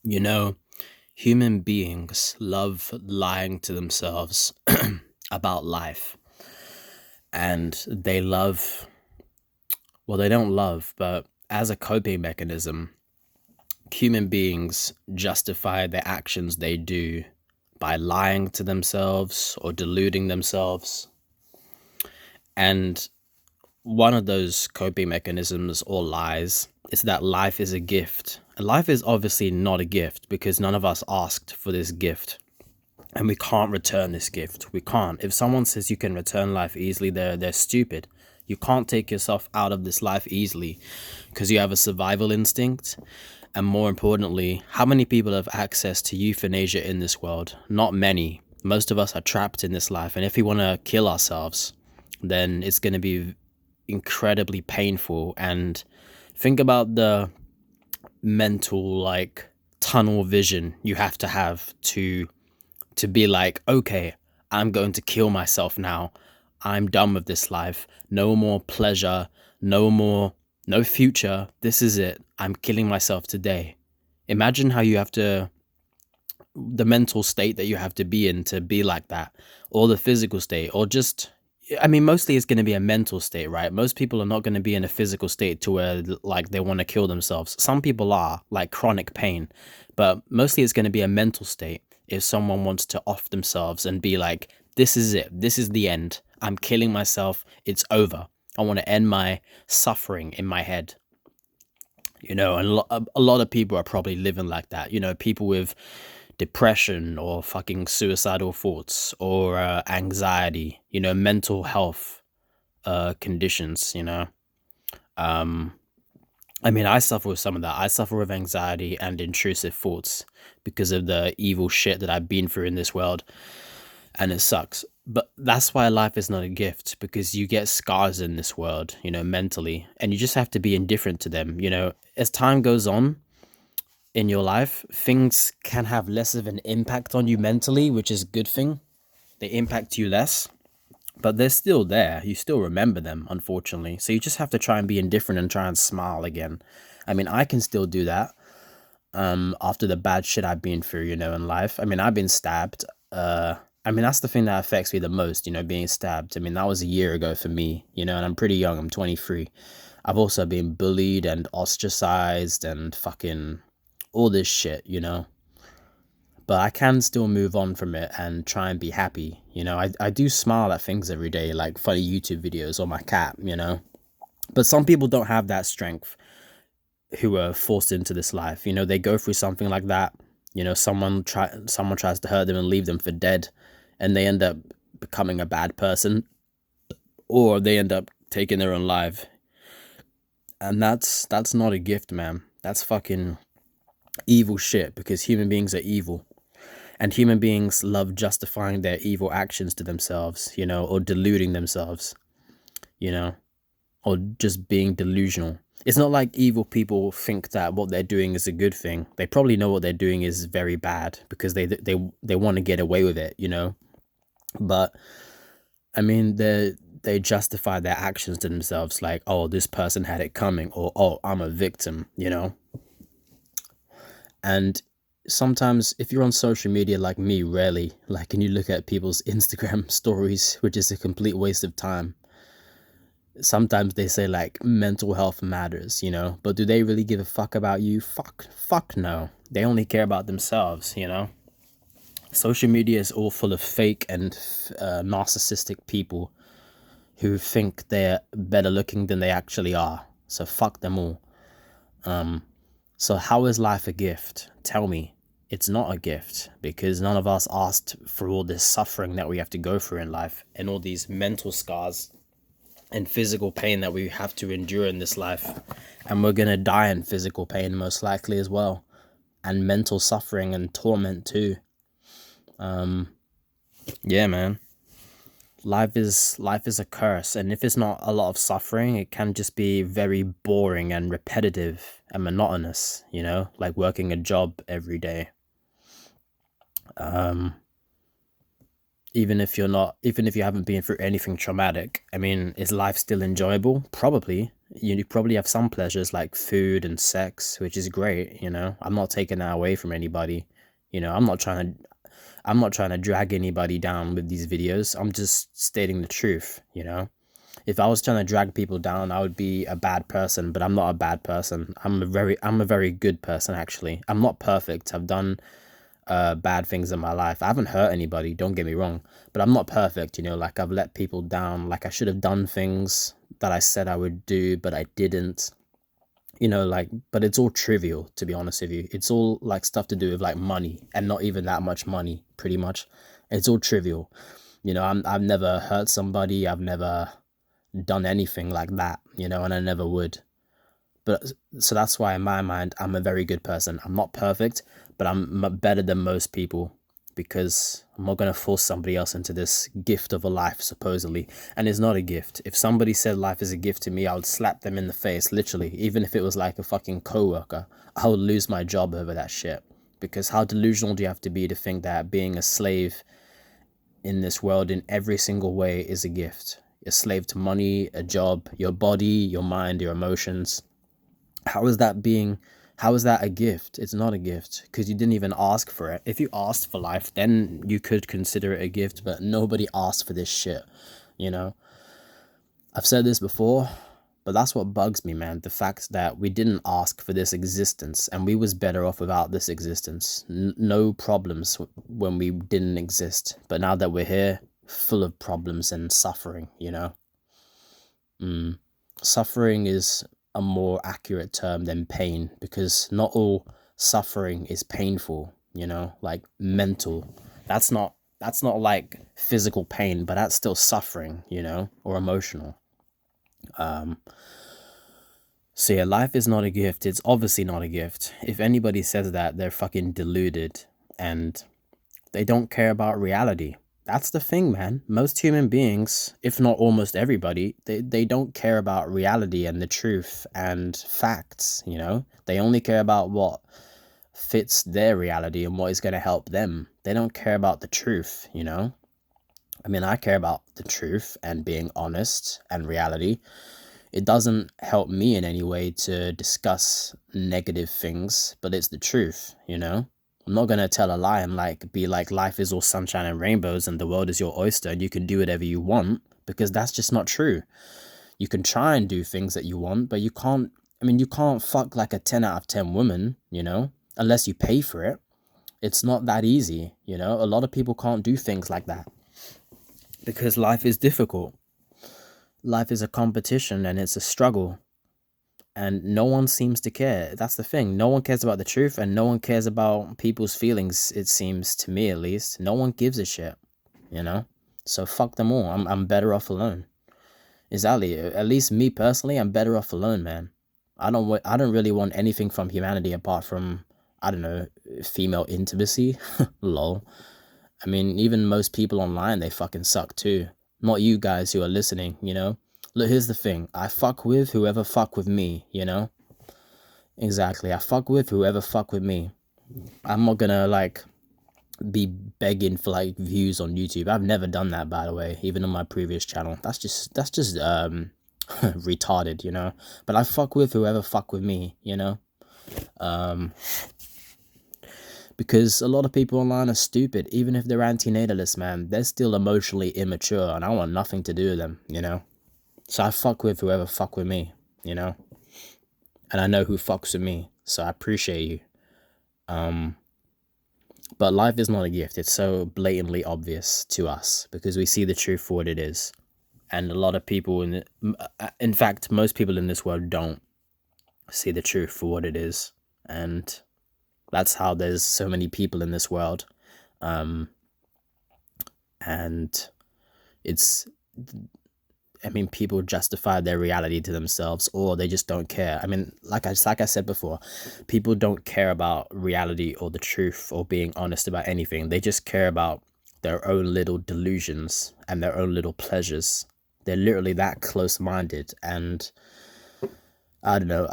You know, human beings love lying to themselves about life. And they love, well, they don't love, but as a coping mechanism, human beings justify the actions they do by lying to themselves or deluding themselves. And one of those coping mechanisms or lies is that life is a gift. And life is obviously not a gift because none of us asked for this gift. And we can't return this gift. We can't. If someone says you can return life easily, they're stupid. You can't take yourself out of this life easily because you have a survival instinct. And more importantly, how many people have access to euthanasia in this world? Not many. Most of us are trapped in this life. And if we want to kill ourselves, then it's going to be incredibly painful. And think about the mental, like, tunnel vision you have to be like, okay, I'm going to kill myself now. I'm done with this life. No more pleasure, no future. This is it. I'm killing myself today. Imagine how you have to, the mental state that you have to be in to be like that, or the physical state, or just, I mean, mostly it's going to be a mental state, right? Most people are not going to be in a physical state to where like they want to kill themselves. Some people are, like chronic pain, but mostly it's going to be a mental state. If someone wants to off themselves and be like, this is it, this is the end, I'm killing myself, it's over. I want to end my suffering in my head. And a lot of people are probably living like that. People with depression or fucking suicidal thoughts or anxiety, mental health conditions. Um, I mean, I suffer with some of that. I suffer with anxiety and intrusive thoughts because of the evil shit that I've been through in this world, and it sucks. But that's why life is not a gift, because you get scars in this world, mentally, and you just have to be indifferent to them. As time goes on in your life, things can have less of an impact on you mentally, which is a good thing. They impact you less, but they're still there. You still remember them, unfortunately. So you just have to try and be indifferent and try and smile again. I mean, I can still do that after the bad shit I've been through, in life. I mean, I've been stabbed. I mean, that's the thing that affects me the most, being stabbed. I mean, that was a year ago for me, and I'm pretty young. I'm 23. I've also been bullied and ostracized and fucking all this shit. But I can still move on from it and try and be happy. I do smile at things every day, like funny YouTube videos or my cat. But some people don't have that strength who are forced into this life. They go through something like that. Someone tries to hurt them and leave them for dead, and they end up becoming a bad person, or they end up taking their own life. And that's not a gift, man. That's fucking evil shit, because human beings are evil. And human beings love justifying their evil actions to themselves, or deluding themselves, or just being delusional. It's not like evil people think that what they're doing is a good thing. They probably know what they're doing is very bad because they want to get away with it. But I mean, they justify their actions to themselves, like, oh, this person had it coming, or oh, I'm a victim. And sometimes if you're on social media like me, rarely, like, and you look at people's Instagram stories, which is a complete waste of time. Sometimes they say like mental health matters, but do they really give a fuck about you? Fuck no. They only care about themselves. Social media is all full of fake and narcissistic people who think they're better looking than they actually are. So fuck them all. So how is life a gift? Tell me. It's not a gift, because none of us asked for all this suffering that we have to go through in life, and all these mental scars and physical pain that we have to endure in this life. And we're gonna die in physical pain most likely as well, and mental suffering and torment too. Yeah, man. Life is a curse, and if it's not a lot of suffering, it can just be very boring and repetitive and monotonous, like working a job every day. Even if you haven't been through anything traumatic, I mean, is life still enjoyable? Probably. You probably have some pleasures like food and sex, which is great, you know. I'm not taking that away from anybody. You know, I'm not trying to drag anybody down with these videos. I'm just stating the truth, you know. If I was trying to drag people down, I would be a bad person, but I'm not a bad person. I'm a very good person, actually. I'm not perfect. I've done bad things in my life. I haven't hurt anybody, don't get me wrong, but I'm not perfect, you know. Like, I've let people down, like I should have done things that I said I would do, but I didn't, you know. Like, but it's all trivial, to be honest with you. It's all like stuff to do with like money, and not even that much money, pretty much. It's all trivial, you know. I've never hurt somebody, I've never done anything like that, you know, and I never would. But so that's why in my mind, I'm a very good person. I'm not perfect, but I'm better than most people, because I'm not going to force somebody else into this gift of a life, supposedly. And it's not a gift. If somebody said life is a gift to me, I would slap them in the face, literally. Even if it was like a fucking coworker, I would lose my job over that shit. Because how delusional do you have to be to think that being a slave in this world in every single way is a gift? A slave to money, a job, your body, your mind, your emotions. How is that a gift? It's not a gift, because you didn't even ask for it. If you asked for life, then you could consider it a gift, but nobody asked for this shit, you know? I've said this before, but that's what bugs me, man. The fact that we didn't ask for this existence, and we was better off without this existence. No problems when we didn't exist. But now that we're here, full of problems and suffering, you know? Suffering is a more accurate term than pain, because not all suffering is painful, you know, like mental. That's not like physical pain, but that's still suffering, you know, or emotional. So yeah, life is not a gift. It's obviously not a gift. If anybody says that, they're fucking deluded, and they don't care about reality. That's the thing, man. Most human beings, if not almost everybody, they don't care about reality and the truth and facts, you know? They only care about what fits their reality and what is going to help them. They don't care about the truth, you know? I mean, I care about the truth and being honest and reality. It doesn't help me in any way to discuss negative things, but it's the truth, you know? I'm not going to tell a lie and like be like life is all sunshine and rainbows and the world is your oyster and you can do whatever you want, because that's just not true. You can try and do things that you want, but you can't. I mean, you can't fuck like a 10 out of 10 woman, you know, unless you pay for it. It's not that easy, you know. A lot of people can't do things like that because life is difficult. Life is a competition and it's a struggle. And no one seems to care. That's the thing. No one cares about the truth, and no one cares about people's feelings, it seems to me, at least. No one gives a shit, you know? So fuck them all. I'm better off alone. Exactly. At least me personally, I'm better off alone, man. I don't really want anything from humanity apart from, I don't know, female intimacy. Lol. I mean, even most people online, they fucking suck too. Not you guys who are listening, you know? Look, here's the thing. I fuck with whoever fuck with me, you know? Exactly. I fuck with whoever fuck with me. I'm not gonna, like, be begging for, like, views on YouTube. I've never done that, by the way, even on my previous channel. That's just, retarded, you know? But I fuck with whoever fuck with me, you know? Because a lot of people online are stupid. Even if they're anti-natalist, man, they're still emotionally immature, and I want nothing to do with them, you know? So I fuck with whoever fuck with me, you know? And I know who fucks with me, so I appreciate you. But life is not a gift. It's so blatantly obvious to us because we see the truth for what it is. And a lot of people, in fact, most people in this world don't see the truth for what it is. And that's how there's so many people in this world. And it's, I mean, people justify their reality to themselves, or they just don't care. I mean, like I said before, people don't care about reality or the truth or being honest about anything. They just care about their own little delusions and their own little pleasures. They're literally that close-minded, and I don't know.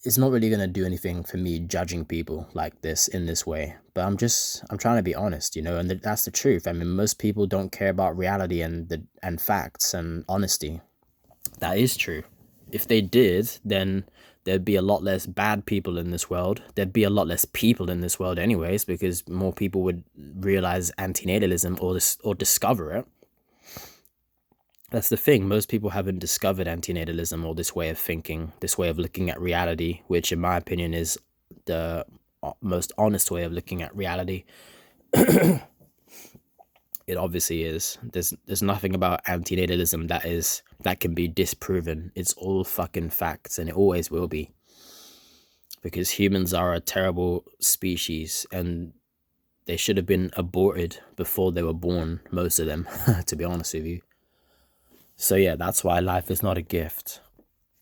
it's not really going to do anything for me judging people like this in this way. But I'm trying to be honest, you know, and that's the truth. I mean, most people don't care about reality and facts and honesty. That is true. If they did, then there'd be a lot less bad people in this world. There'd be a lot less people in this world anyways, because more people would realize antinatalism or discover it. That's the thing. Most people haven't discovered antinatalism or this way of thinking, this way of looking at reality, which in my opinion is the most honest way of looking at reality. It obviously is. There's nothing about antinatalism that can be disproven. It's all fucking facts, and it always will be. Because humans are a terrible species, and they should have been aborted before they were born, most of them, to be honest with you. So yeah, that's why life is not a gift.